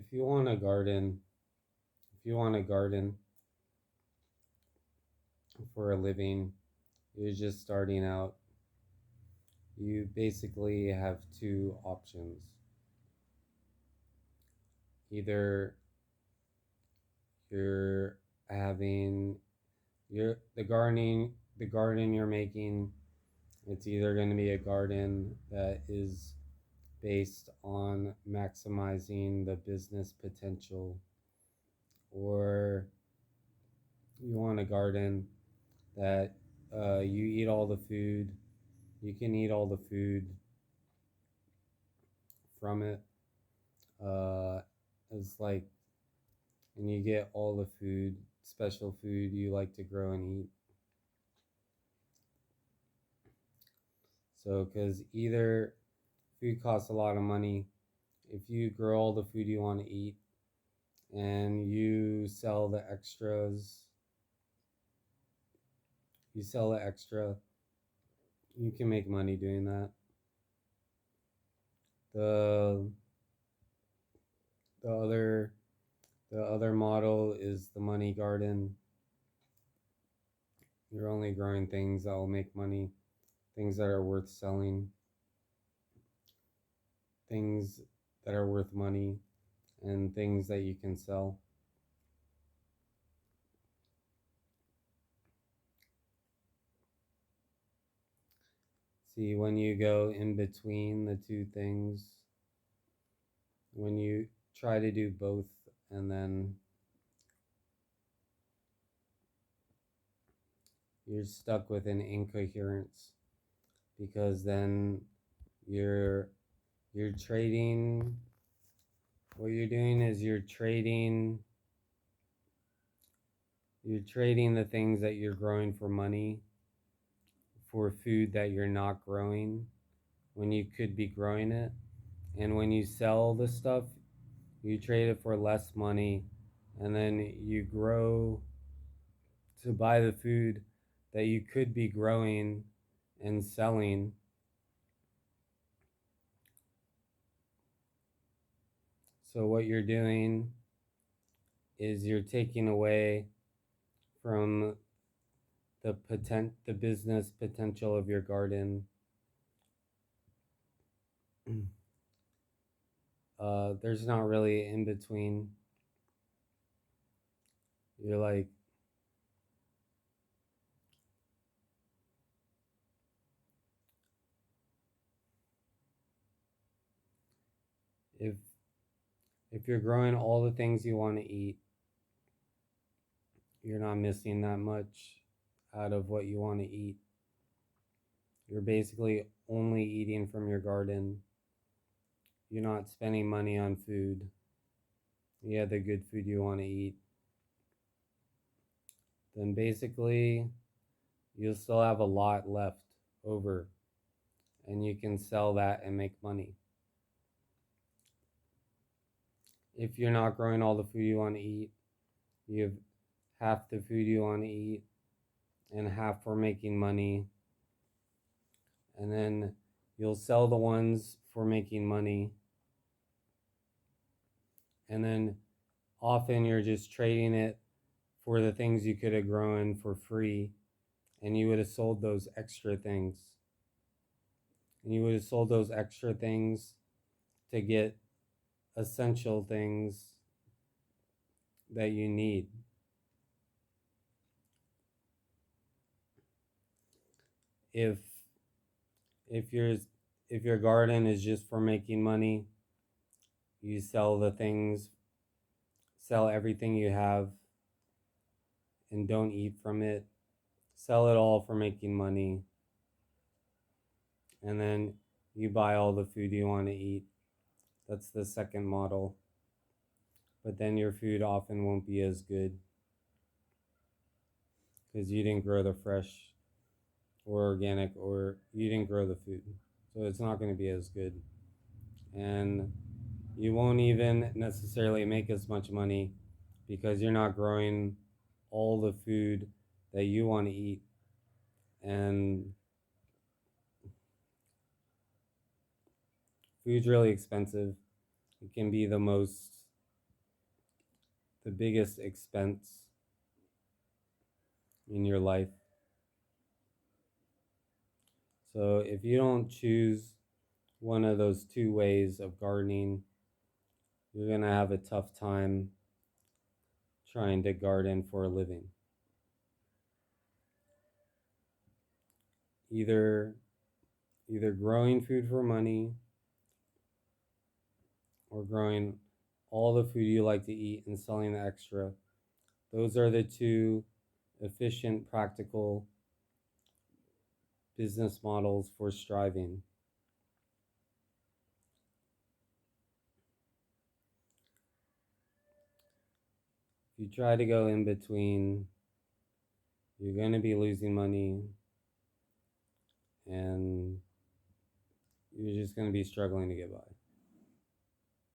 if you want a garden, if you want a garden for a living, you're just starting out, you basically have two options. Either you're having your the garden you're making, it's either going to be a garden that is based on maximizing the business potential, or you want a garden that you eat all the food, you can eat all the food from it. Uh, it's like, and you get all the food, special food you like to grow and eat. So, because either food costs a lot of money, if you grow all the food you want to eat and you sell the extra, you can make money doing that. The the other the other model is the money garden. You're only growing things that will make money, things that are worth selling, things that are worth money, and things that you can sell. See, when you go in between the two things, when you try to do both and then you're stuck with an incoherence, because then you're you're trading what you're doing is you're trading the things that you're growing for money for food that you're not growing when you could be growing it. And when you sell the stuff, you trade it for less money, and then you grow to buy the food that you could be growing and selling. So what you're doing is you're taking away from the business potential of your garden. There's not really in between. You're like, if if you're growing all the things you want to eat, you're not missing that much out of what you want to eat. You're basically only eating from your garden. You're not spending money on food. You have the good food you want to eat. Then basically you'll still have a lot left over, and you can sell that and make money. If you're not growing all the food you want to eat, you have half the food you want to eat and half for making money. And then you'll sell the ones for making money. And then often you're just trading it for the things you could have grown for free, and you would have sold those extra things. And you would have sold those extra things to get essential things that you need. If if your if your garden is just for making money, you sell everything you have and don't eat from it. Sell it all for making money, and then you buy all the food you want to eat. That's the second model. But then your food often won't be as good because you didn't grow the fresh or organic, or you didn't grow the food. So it's not going to be as good. And you won't even necessarily make as much money because you're not growing all the food that you want to eat. And food's really expensive. It can be the most the biggest expense in your life. So if you don't choose one of those two ways of gardening, you're going to have a tough time trying to garden for a living. Either growing food for money or growing all the food you like to eat and selling the extra. Those are the two efficient, practical business models for striving. If you try to go in between, you're going to be losing money and you're just going to be struggling to get by.